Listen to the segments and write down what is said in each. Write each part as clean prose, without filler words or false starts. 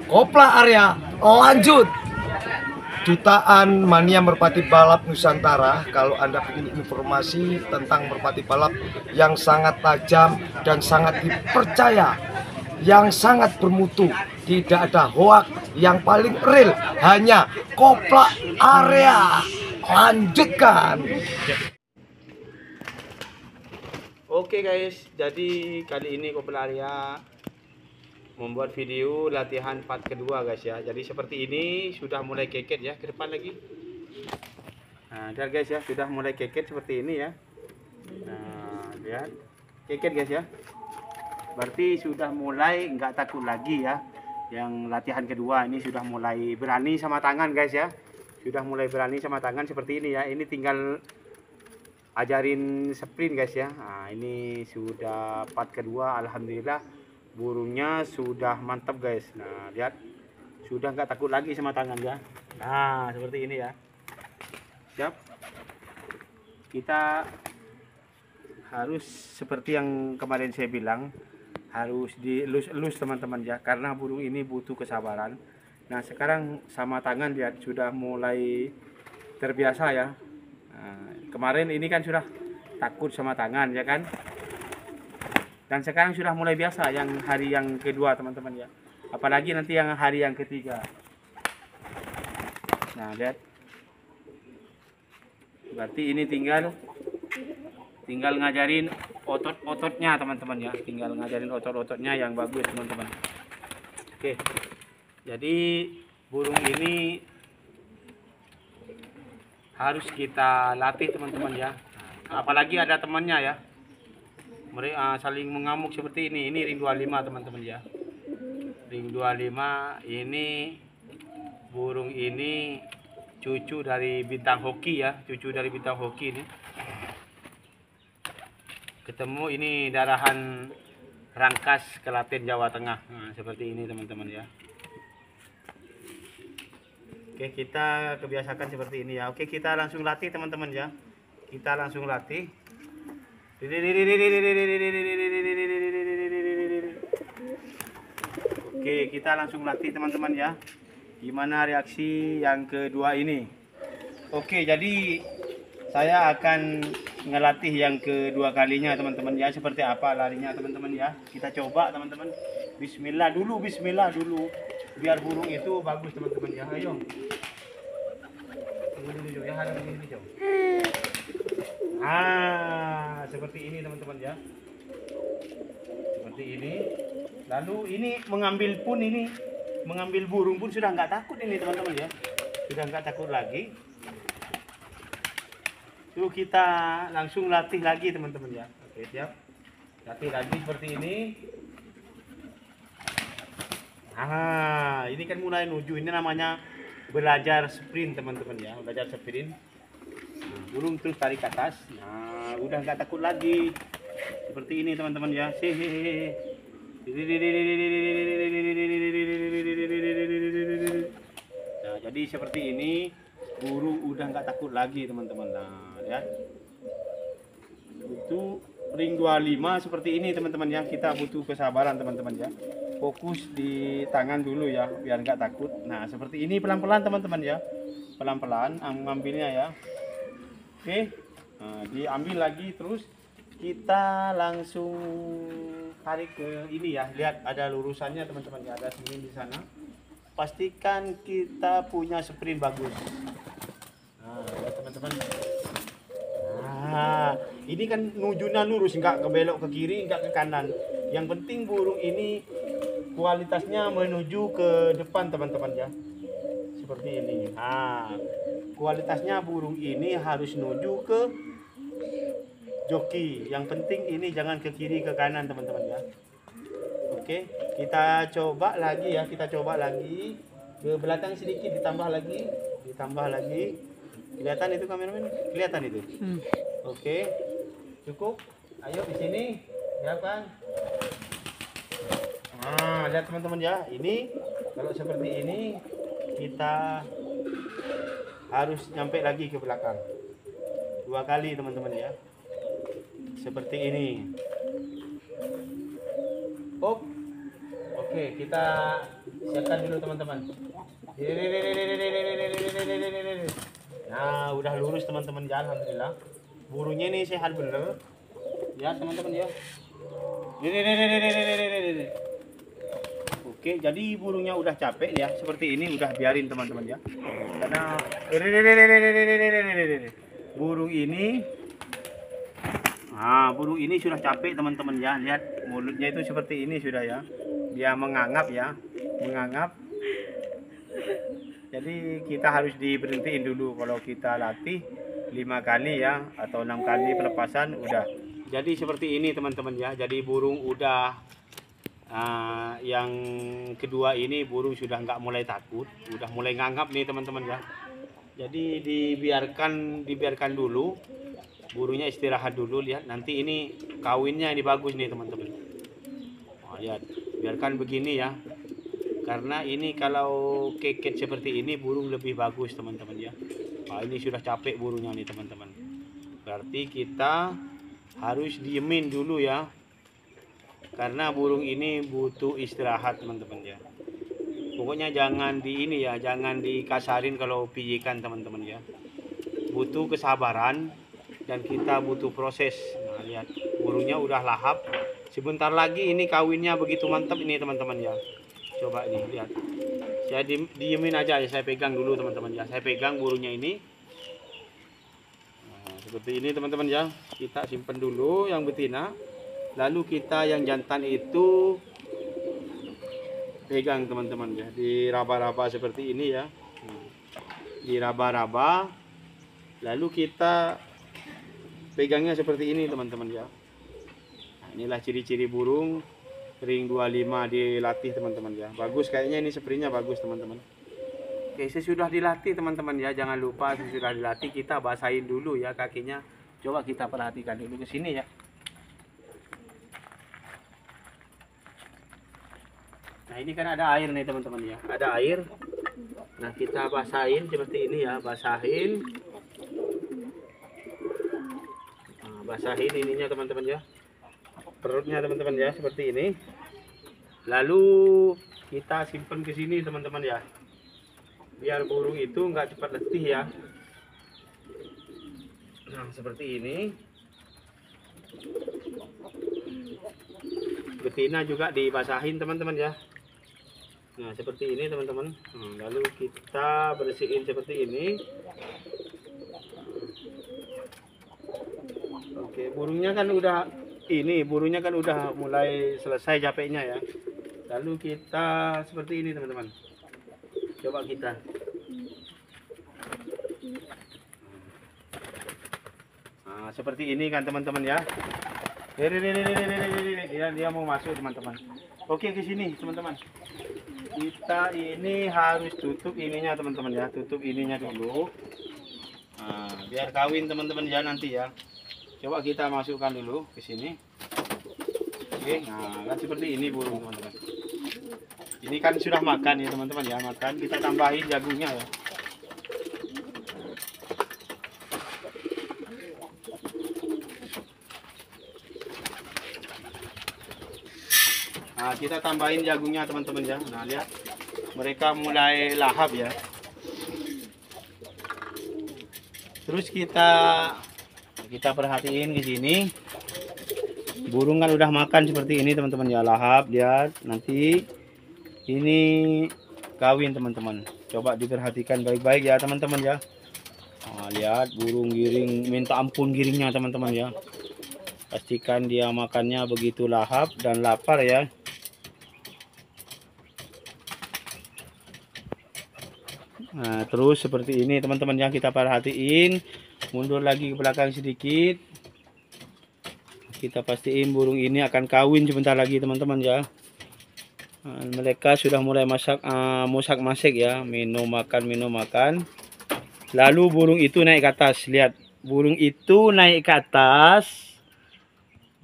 Kopla area lanjut. Jutaan mania merpati balap Nusantara, kalau Anda ingin informasi tentang merpati balap yang sangat tajam dan sangat dipercaya, yang sangat bermutu, tidak ada hoak, yang paling real hanya Kopla area. Lanjutkan. Oke guys, jadi kali ini Kopla area membuat video latihan part kedua guys ya. Jadi seperti ini sudah mulai keket ya, ke depan lagi. Nah, lihat guys ya, sudah mulai keket seperti ini ya. Nah, lihat keket guys ya. Berarti sudah mulai nggak takut lagi ya. Yang latihan kedua ini sudah mulai berani sama tangan guys ya. Sudah mulai berani sama tangan seperti ini ya. Ini tinggal ajarin sprint guys ya. Nah, ini sudah part kedua, alhamdulillah burungnya sudah mantap guys. Nah, lihat sudah nggak takut lagi sama tangan ya. Nah, seperti ini ya. Siap. Kita harus seperti yang kemarin saya bilang, harus dielus-elus teman-teman ya, karena burung ini butuh kesabaran. Nah, sekarang sama tangan lihat sudah mulai terbiasa ya. Nah, kemarin ini kan sudah takut sama tangan ya kan, dan sekarang sudah mulai biasa yang hari yang kedua teman-teman ya, apalagi nanti yang hari yang ketiga. Nah, lihat berarti ini tinggal ngajarin otot-ototnya teman-teman ya, tinggal ngajarin otot-ototnya yang bagus teman-teman. Oke, jadi burung ini harus kita latih teman-teman ya, apalagi ada temannya ya, mereka saling mengamuk seperti ini. Ini ring 25 teman-teman ya, ring 25. Ini burung ini cucu dari bintang hoki ya, cucu dari bintang hoki ini ketemu ini darahan Rangkas Klaten Jawa Tengah. Nah, seperti ini teman-teman ya. Oke, kita kebiasakan seperti ini ya. Oke, kita langsung latih teman-teman ya, kita langsung latih. Oke, kita langsung latih teman-teman ya. Gimana reaksi yang kedua ini? Oke, jadi saya akan ngelatih yang kedua kalinya teman-teman ya. Seperti apa larinya teman-teman ya. Kita coba teman-teman. Bismillah dulu, bismillah dulu. Biar burung itu bagus teman-teman ya. Ayo. Tunggu dulu ya, ada begini jauh. Ah, seperti ini teman-teman ya. Seperti ini. Lalu ini mengambil burung pun sudah nggak takut ini teman-teman ya. Sudah nggak takut lagi. Yuk kita langsung latih lagi teman-teman ya. Oke, siap. Latih lagi seperti ini. Ah, ini kan mulai nuju. Ini namanya belajar sprint teman-teman ya. Belajar sprint. Nah, burung terus tarik ke atas. Nah, udah nggak takut lagi. Seperti ini teman-teman ya. Nah, jadi seperti ini burung udah nggak takut lagi teman-teman. Nah, ya. Itu ring 25 seperti ini teman-teman ya. Kita butuh kesabaran teman-teman ya. Fokus di tangan dulu ya, biar nggak takut. Nah, seperti ini pelan-pelan teman-teman ya. Pelan-pelan mengambilnya ya. Oke. Nah, diambil lagi terus kita langsung tarik ke ini ya. Lihat ada lurusannya teman-teman ya, ada semen di sana. Pastikan kita punya sprint bagus. Nah, lihat teman-teman. Nah, ini kan nujunya lurus, nggak ke belok ke kiri, nggak ke kanan. Yang penting burung ini kualitasnya menuju ke depan teman-teman ya. Seperti ini. Nah, kualitasnya burung ini harus menuju ke joki. Yang penting ini jangan ke kiri ke kanan teman-teman ya. Oke, kita coba lagi ya, kita coba lagi ke belakang sedikit, ditambah lagi. Kelihatan itu kameramen? Kelihatan itu. Oke, cukup. Ayo di sini, ya kan? Nah, lihat teman-teman ya. Ini kalau seperti ini kita harus nyampe lagi ke belakang 2 kali teman-teman ya. Seperti ini. Op. Oke, kita siapkan dulu teman-teman. Nah, udah lurus teman-teman ya, alhamdulillah. Burungnya ini sehat bener. Ya, teman-teman ya. Oke, jadi burungnya udah capek ya, seperti ini udah biarin teman-teman ya. Karena burung ini burung ini sudah capek teman-teman ya. Lihat mulutnya itu seperti ini sudah ya. Dia mengangap ya, mengangap. Jadi kita harus diberhentiin dulu kalau kita latih 5 kali ya atau 6 kali pelepasan udah. Jadi seperti ini teman-teman ya. Jadi burung udah yang kedua ini burung sudah nggak mulai takut, udah mulai nganggap nih teman-teman ya. Jadi dibiarkan dulu, burungnya istirahat dulu. Lihat nanti ini kawinnya ini bagus nih teman-teman. Lihat, biarkan begini ya. Karena ini kalau keket seperti ini burung lebih bagus teman-teman ya. Ini sudah capek burungnya nih teman-teman. Berarti kita harus diemin dulu ya. Karena burung ini butuh istirahat teman-teman ya. Pokoknya jangan jangan dikasarin kalau pijikan teman-teman ya. Butuh kesabaran dan kita butuh proses. Nah, lihat burungnya udah lahap. Sebentar lagi ini kawinnya begitu mantap ini teman-teman ya. Coba ini lihat. Saya diemin aja ya, saya pegang dulu teman-teman ya. Saya pegang burungnya ini. Nah, seperti ini teman-teman ya. Kita simpan dulu yang betina. Lalu kita yang jantan itu pegang teman-teman ya. Diraba-raba seperti ini ya. Diraba-raba. Lalu kita pegangnya seperti ini teman-teman ya. Nah, inilah ciri-ciri burung ring 25 dilatih teman-teman ya. Bagus kayaknya ini sepertinya bagus teman-teman. Oke, sesudah dilatih teman-teman ya. Jangan lupa sesudah dilatih kita basahin dulu ya kakinya. Coba kita perhatikan dulu ke sini ya. Nah, ini kan ada air nih teman-teman ya. Ada air. Nah, kita basahin seperti ini ya, basahin. Nah, basahin ininya teman-teman ya. Perutnya teman-teman ya seperti ini. Lalu kita simpan ke sini teman-teman ya. Biar burung itu nggak cepat letih ya. Nah, seperti ini. Betina juga dibasahin teman-teman ya. Nah, seperti ini teman-teman. Lalu kita bersihin seperti ini. Oke, burungnya kan udah mulai selesai capeknya ya. Lalu kita seperti ini teman-teman. Coba kita. Nah, seperti ini kan teman-teman ya. Dia mau masuk teman-teman. Oke, ke sini teman-teman. Kita ini harus tutup ininya teman-teman ya. Tutup ininya dulu. Nah, biar kawin teman-teman ya nanti ya. Coba kita masukkan dulu ke sini. Oke, nah kan seperti ini burung teman-teman. Ini kan sudah makan ya teman-teman ya, makan. Kita tambahin jagungnya ya. Nah, kita tambahin jagungnya teman-teman ya. Nah, lihat. Mereka mulai lahap ya. Terus kita perhatiin di sini. Burung kan udah makan seperti ini teman-teman ya, lahap. Lihat, nanti ini kawin teman-teman. Coba diperhatikan baik-baik ya teman-teman ya. Nah, lihat burung giring, minta ampun giringnya teman-teman ya. Pastikan dia makannya begitu lahap dan lapar ya. Nah, terus seperti ini teman-teman yang kita perhatiin. Mundur lagi ke belakang sedikit. Kita pastiin burung ini akan kawin sebentar lagi teman-teman ya. Nah, mereka sudah mulai masak ya, minum makan. Lalu burung itu naik ke atas. Lihat, burung itu naik ke atas.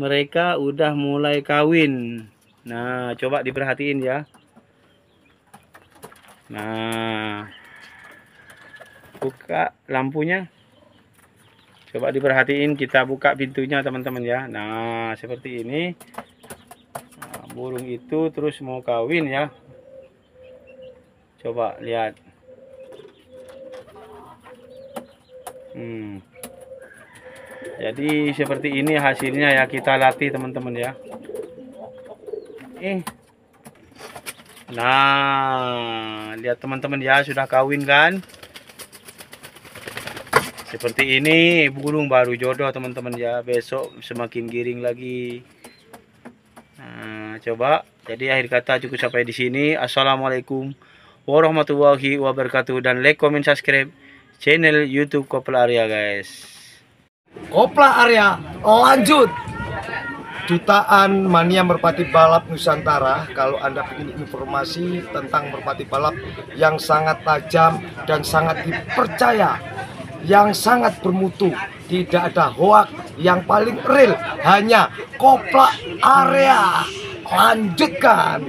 Mereka udah mulai kawin. Nah, coba diperhatiin ya. Nah, buka lampunya. Coba diperhatiin, kita buka pintunya teman-teman ya. Nah, seperti ini. Nah, burung itu terus mau kawin ya. Coba lihat. Jadi seperti ini hasilnya ya, kita latih teman-teman ya. Nah, lihat teman-teman ya, sudah kawin kan? Seperti ini burung baru jodoh teman-teman ya. Besok semakin giring lagi. Nah, coba. Jadi akhir kata cukup sampai di sini. Assalamualaikum warahmatullahi wabarakatuh, dan like, comment, subscribe channel YouTube Kopel Arya guys. Kopla Arya lanjut. Jutaan mania merpati balap Nusantara. Kalau Anda ingin informasi tentang merpati balap yang sangat tajam dan sangat dipercaya, yang sangat bermutu, tidak ada hoak, yang paling real hanya Kopla Arya. Lanjutkan.